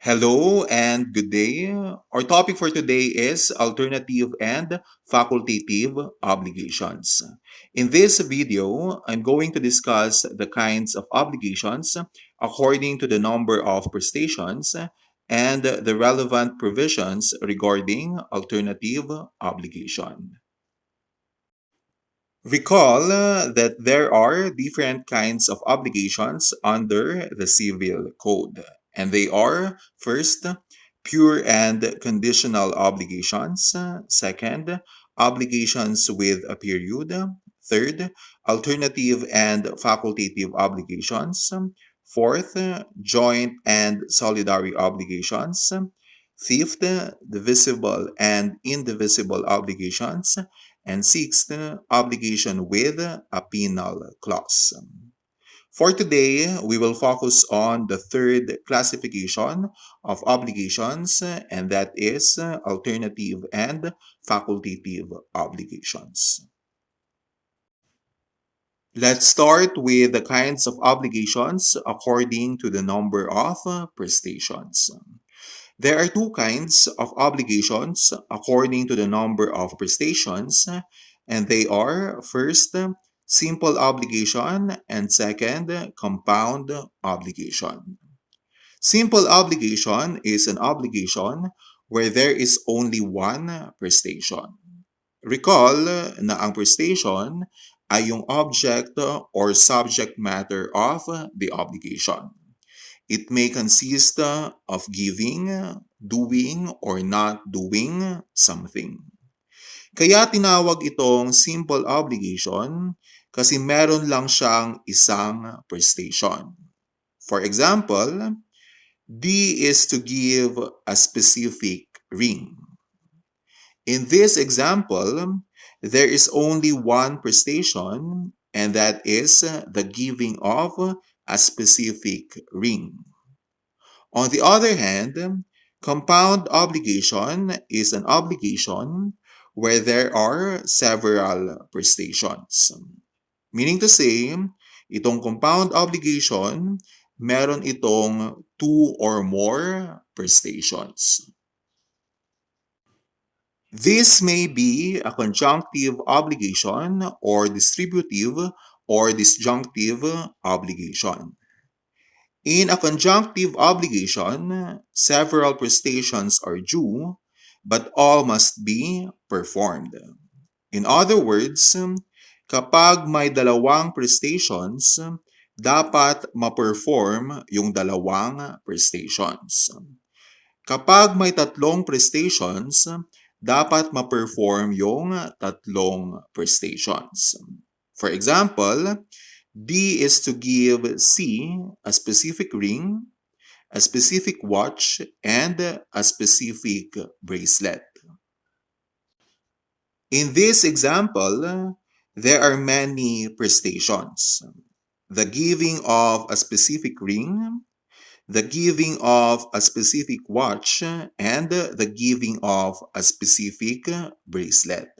Hello and good day. Our topic for today is Alternative and Facultative Obligations. In this video, I'm going to discuss the kinds of obligations according to the number of prestations and the relevant provisions regarding alternative obligation. Recall that there are different kinds of obligations under the Civil Code, and they are first, pure and conditional obligations, second, obligations with a period, third, alternative and facultative obligations, fourth, joint and solidary obligations, fifth, divisible and indivisible obligations, and sixth, obligation with a penal clause. For today, we will focus on the third classification of obligations, and that is alternative and facultative obligations. Let's start with the kinds of obligations according to the number of prestations. There are two kinds of obligations according to the number of prestations, and they are first, simple obligation, and second, compound obligation. Simple obligation is an obligation where there is only one prestation. Recall na ang prestation ay yung object or subject matter of the obligation. It may consist of giving, doing, or not doing something. Kaya tinawag itong simple obligation kasi meron lang siyang isang prestation. For example, D is to give a specific ring. In this example, there is only one prestation, and that is the giving of a specific ring. On the other hand, compound obligation is an obligation where there are several prestations. Meaning to say, itong compound obligation, meron itong two or more prestations. This may be a conjunctive obligation or distributive or disjunctive obligation. In a conjunctive obligation, several prestations are due, but all must be performed. In other words, kapag may dalawang prestations, dapat ma-perform yung dalawang prestations. Kapag may tatlong prestations, dapat ma-perform yung tatlong prestations. For example, D is to give C a specific ring, a specific watch, and a specific bracelet. In this example, there are many prestations. The giving of a specific ring, the giving of a specific watch, and the giving of a specific bracelet.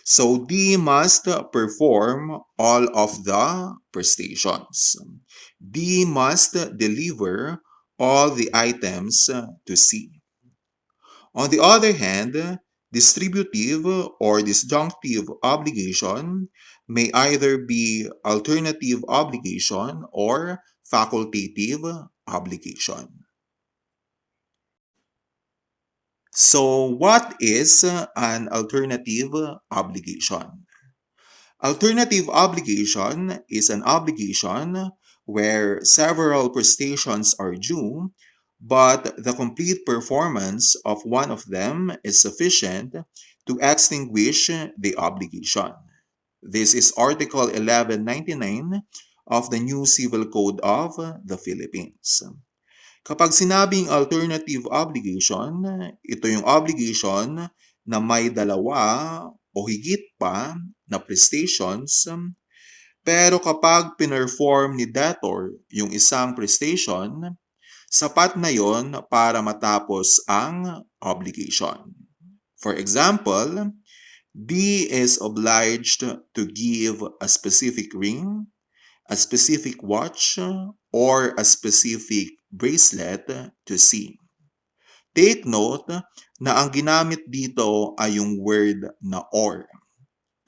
So D must perform all of the prestations. D must deliver all the items to C. On the other hand, distributive or disjunctive obligation may either be alternative obligation or facultative obligation. So, what is an alternative obligation? Alternative obligation is an obligation where several prestations are due, but the complete performance of one of them is sufficient to extinguish the obligation. This is Article 1199 of the New Civil Code of the Philippines. Kapag sinabing alternative obligation, ito yung obligation na may dalawa o higit pa na prestations, pero kapag pinerform ni debtor yung isang prestation, sapat na yon para matapos ang obligation. For example, D is obliged to give a specific ring, a specific watch, or a specific bracelet to see. Take note na ang ginamit dito ay yung word na or.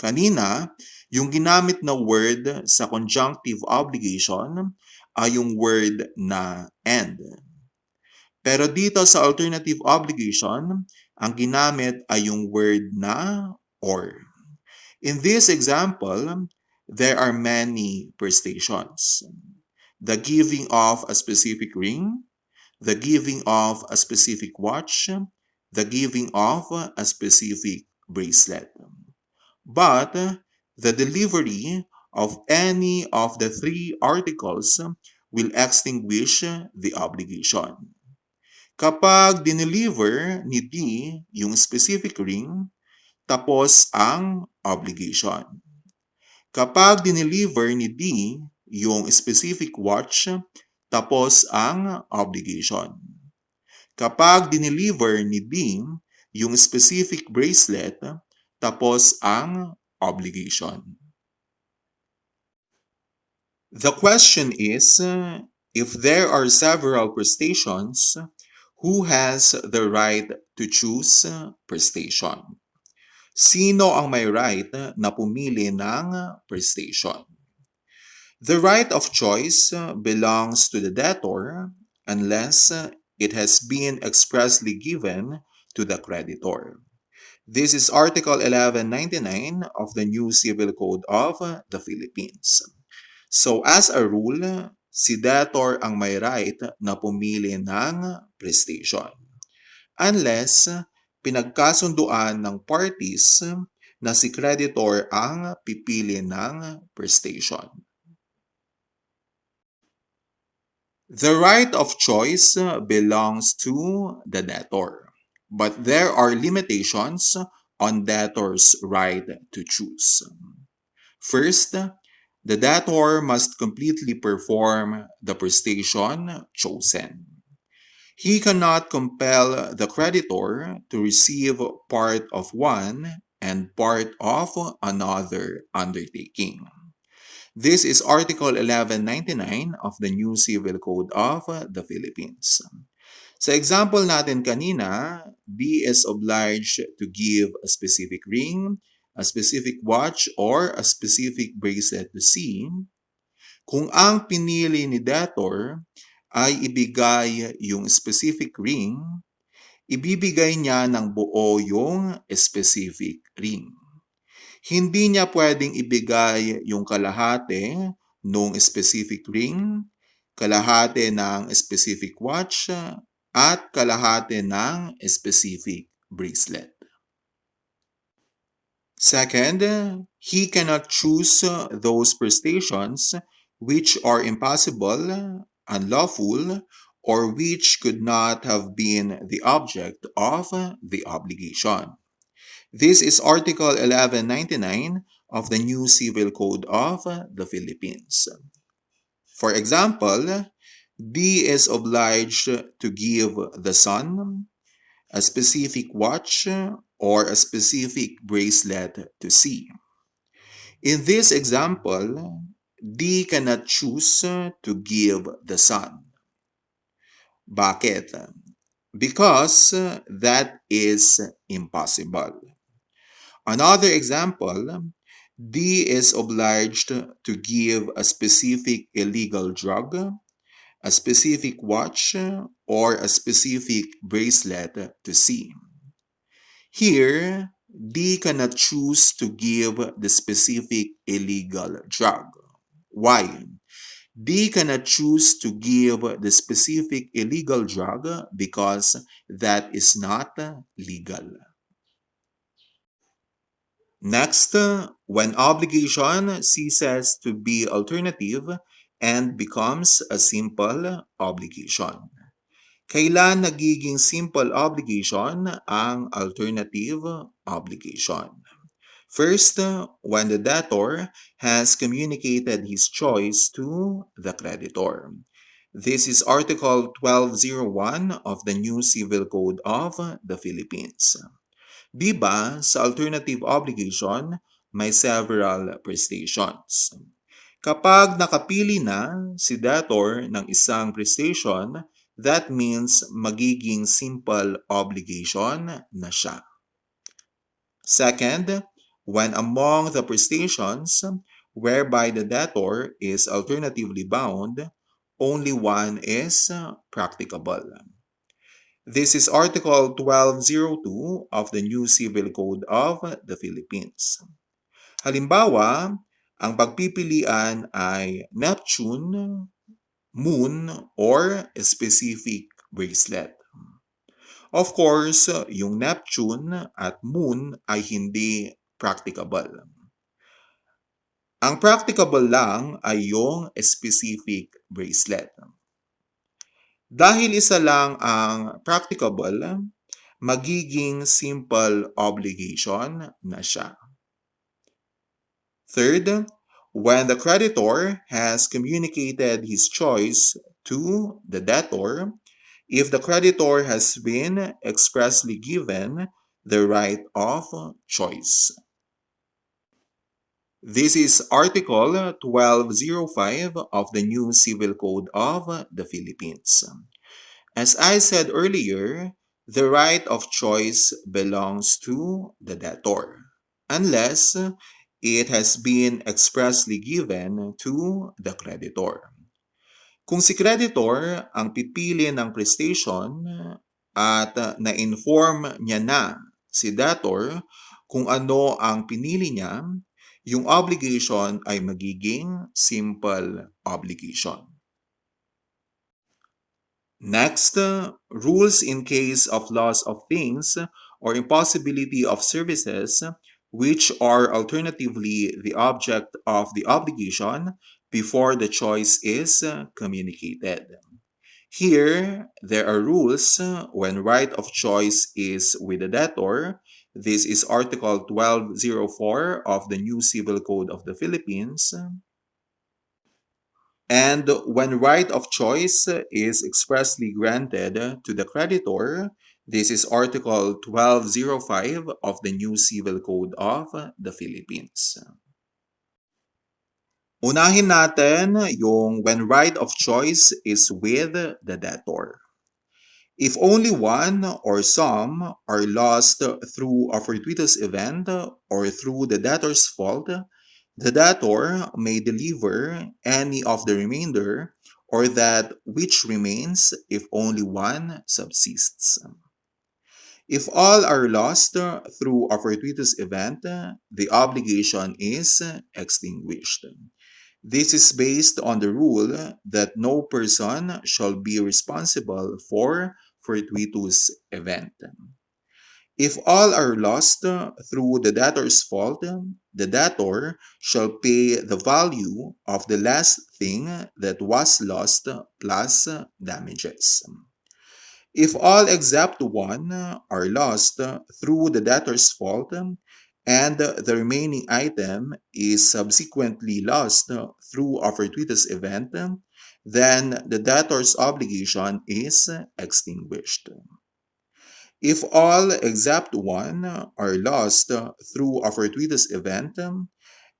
Kanina, yung ginamit na word sa conjunctive obligation ay yung word na and. Pero dito sa alternative obligation, ang ginamit ay yung word na or. In this example, there are many prestations. The giving of a specific ring, the giving of a specific watch, the giving of a specific bracelet. But the delivery of any of the three articles will extinguish the obligation. Kapag dineliver ni D yung specific ring, tapos ang obligation. Kapag dineliver ni D yung specific watch, tapos ang obligation. Kapag dineliver ni D yung specific bracelet, tapos ang obligation. The question is, if there are several prestations, who has the right to choose prestation? Sino ang may right na pumili ng prestation? The right of choice belongs to the debtor unless it has been expressly given to the creditor. This is Article 1199 of the New Civil Code of the Philippines. So as a rule, si debtor ang may right na pumili ng prestation. Unless pinagkasunduan ng parties na si creditor ang pipili ng prestation. The right of choice belongs to the debtor, but there are limitations on debtor's right to choose. First, the debtor must completely perform the prestation chosen. He cannot compel the creditor to receive part of one and part of another undertaking. This is Article 1199 of the New Civil Code of the Philippines. Sa example natin kanina, B is obliged to give a specific ring, a specific watch, or a specific bracelet to C. Kung ang pinili ni debtor ay ibigay yung specific ring, ibibigay niya ng buo yung specific ring. Hindi niya pwedeng ibigay yung kalahati ng specific ring, kalahati ng specific watch, at kalahati ng specific bracelet. Second, he cannot choose those prestations which are impossible, unlawful, or which could not have been the object of the obligation. This is Article 1199 of the New Civil Code of the Philippines. For example, D is obliged to give the son a specific watch or a specific bracelet to C. In this example, D cannot choose to give the son. Bakit? Because that is impossible. Another example, D is obliged to give a specific illegal drug, a specific watch, or a specific bracelet to C. Here, D cannot choose to give the specific illegal drug. Why? D cannot choose to give the specific illegal drug because that is not legal. Next, when obligation ceases to be alternative and becomes a simple obligation. Kailan nagiging simple obligation ang alternative obligation? First, when the debtor has communicated his choice to the creditor. This is Article 1201 of the New Civil Code of the Philippines. Diba, sa alternative obligation, may several prestations. Kapag nakapili na si debtor ng isang prestation, that means magiging simple obligation na siya. Second, when among the prestations whereby the debtor is alternatively bound, only one is practicable. This is Article 1202 of the New Civil Code of the Philippines. Halimbawa, ang pagpipilian ay Neptune, Moon, or specific bracelet. Of course, yung Neptune at Moon ay hindi practicable. Ang practicable lang ay yung specific bracelet. Dahil isa lang ang practicable, magiging simple obligation na siya. Third, when the creditor has communicated his choice to the debtor, if the creditor has been expressly given the right of choice. This is Article 1205 of the New Civil Code of the Philippines. As I said earlier, the right of choice belongs to the debtor, unless it has been expressly given to the creditor. Kung si creditor ang pipili ng prestation at na-inform niya na si debtor kung ano ang pinili niya, yung obligation ay magiging simple obligation. Next, rules in case of loss of things or impossibility of services which are alternatively the object of the obligation before the choice is communicated. Here, there are rules when right of choice is with the debtor. This is Article 1204 of the New Civil Code of the Philippines. And when right of choice is expressly granted to the creditor, this is Article 1205 of the New Civil Code of the Philippines. Unahin natin yung when right of choice is with the debtor. If only one or some are lost through a fortuitous event or through the debtor's fault, the debtor may deliver any of the remainder or that which remains if only one subsists. If all are lost through a fortuitous event, the obligation is extinguished. This is based on the rule that no person shall be responsible for fortuitous event. If all are lost through the debtor's fault, the debtor shall pay the value of the last thing that was lost plus damages. If all except one are lost through the debtor's fault, and the remaining item is subsequently lost through a fortuitous event, then the debtor's obligation is extinguished. If all except one are lost through a fortuitous event,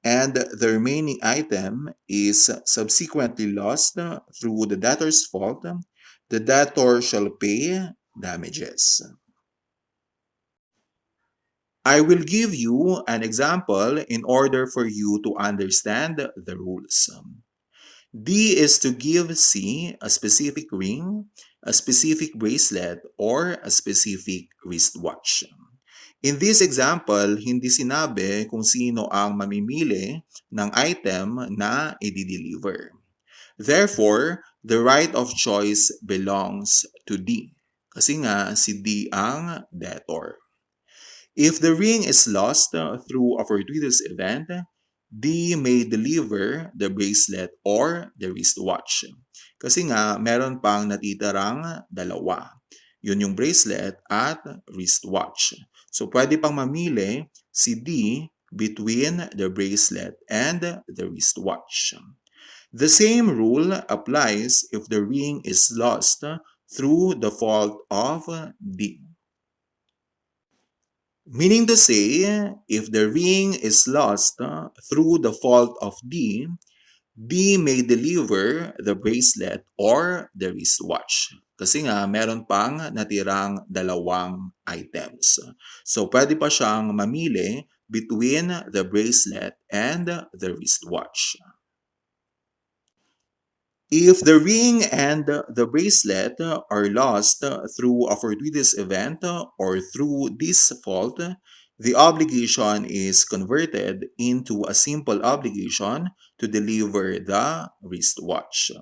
and the remaining item is subsequently lost through the debtor's fault, the debtor shall pay damages. I will give you an example in order for you to understand the rules. D is to give C a specific ring, a specific bracelet, or a specific wristwatch. In this example, hindi sinabi kung sino ang mamimili ng item na i-deliver. Therefore, the right of choice belongs to D. Kasi nga, si D ang debtor. If the ring is lost through a fortuitous event, D may deliver the bracelet or the wristwatch. Kasi nga, meron pang natitirang dalawa. Yun yung bracelet at wristwatch. So, pwede pang mamili si D between the bracelet and the wristwatch. The same rule applies if the ring is lost through the fault of D. Meaning to say, if the ring is lost through the fault of D, D may deliver the bracelet or the wristwatch. Kasi nga, meron pang natirang dalawang items. So, pwede pa siyang mamili between the bracelet and the wristwatch. If the ring and the bracelet are lost through a fortuitous event or through default, the obligation is converted into a simple obligation to deliver the wristwatch.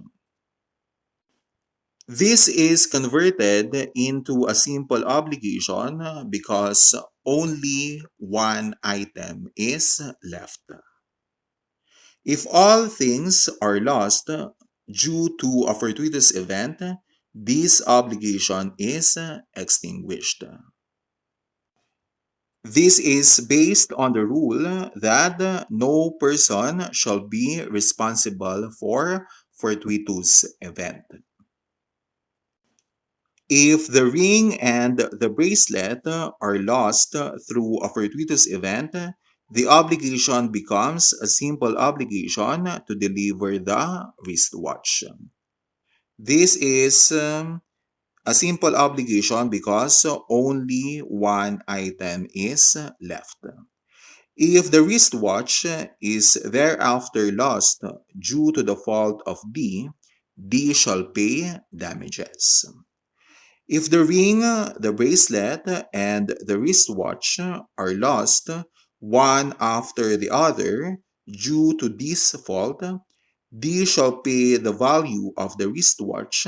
This is converted into a simple obligation because only one item is left. If all things are lost due to a fortuitous event, this obligation is extinguished. This is based on the rule that no person shall be responsible for fortuitous event. If the ring and the bracelet are lost through a fortuitous event, the obligation becomes a simple obligation to deliver the wristwatch. This is a simple obligation because only one item is left. If the wristwatch is thereafter lost due to the fault of D, D shall pay damages. If the ring, the bracelet, and the wristwatch are lost one after the other due to this fault, D shall pay the value of the wristwatch,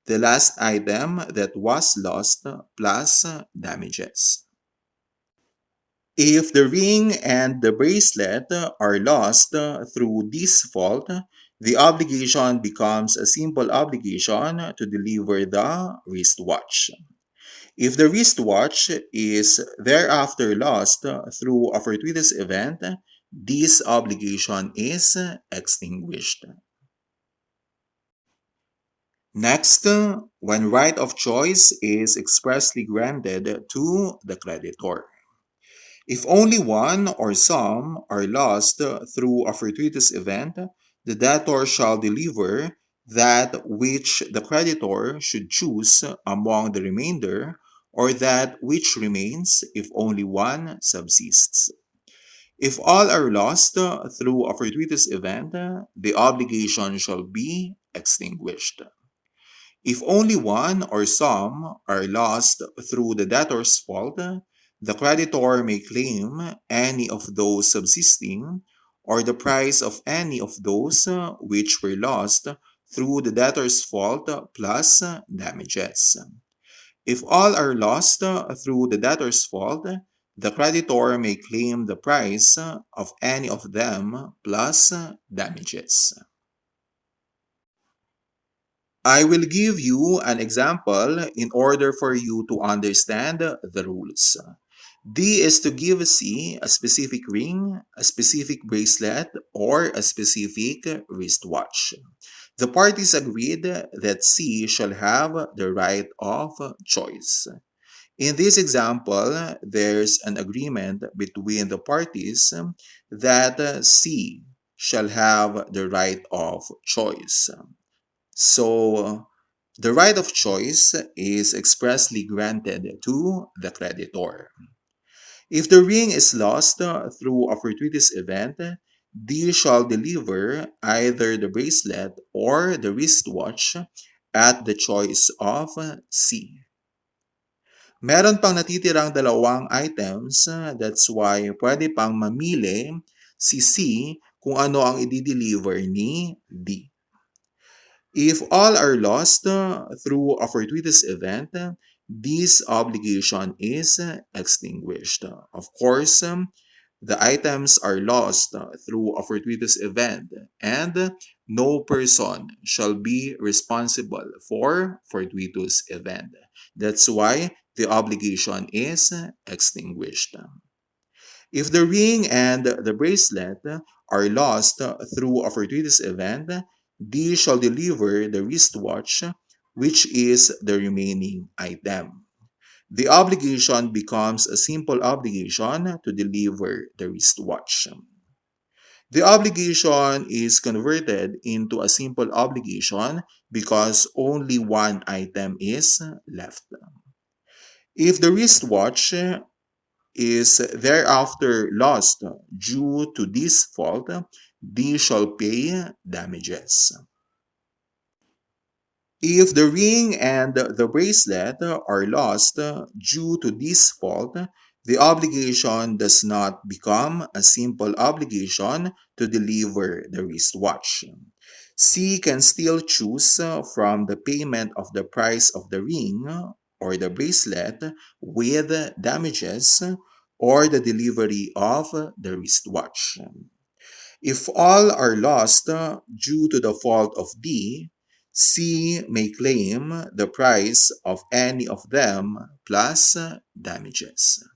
the last item that was lost, plus damages. If the ring and the bracelet are lost through this fault, the obligation becomes a simple obligation to deliver the wristwatch. If the wristwatch is thereafter lost through a fortuitous event, this obligation is extinguished. Next, when right of choice is expressly granted to the creditor. If only one or some are lost through a fortuitous event, the debtor shall deliver that which the creditor should choose among the remainder, or that which remains if only one subsists. If all are lost through a fortuitous event, the obligation shall be extinguished. If only one or some are lost through the debtor's fault, the creditor may claim any of those subsisting, or the price of any of those which were lost through the debtor's fault plus damages. If all are lost through the debtor's fault, the creditor may claim the price of any of them plus damages. I will give you an example in order for you to understand the rules. D is to give C a specific ring, a specific bracelet, or a specific wristwatch. The parties agreed that C shall have the right of choice. In this example, there's an agreement between the parties that C shall have the right of choice. So, the right of choice is expressly granted to the creditor. If the ring is lost through a fortuitous event, D shall deliver either the bracelet or the wristwatch at the choice of C. Meron pang natitirang dalawang items, that's why pwede pang mamili si C kung ano ang i-deliver ni D. If all are lost through a fortuitous event, this obligation is extinguished. Of course, the items are lost through a fortuitous event, and no person shall be responsible for fortuitous event. That's why the obligation is extinguished. If the ring and the bracelet are lost through a fortuitous event, D shall deliver the wristwatch, which is the remaining item. The obligation becomes a simple obligation to deliver the wristwatch. The obligation is converted into a simple obligation because only one item is left. If the wristwatch is thereafter lost due to this fault, D shall pay damages. If the ring and the bracelet are lost due to this fault, the obligation does not become a simple obligation to deliver the wristwatch. C can still choose from the payment of the price of the ring or the bracelet with damages or the delivery of the wristwatch. If all are lost due to the fault of D, C may claim the price of any of them plus damages.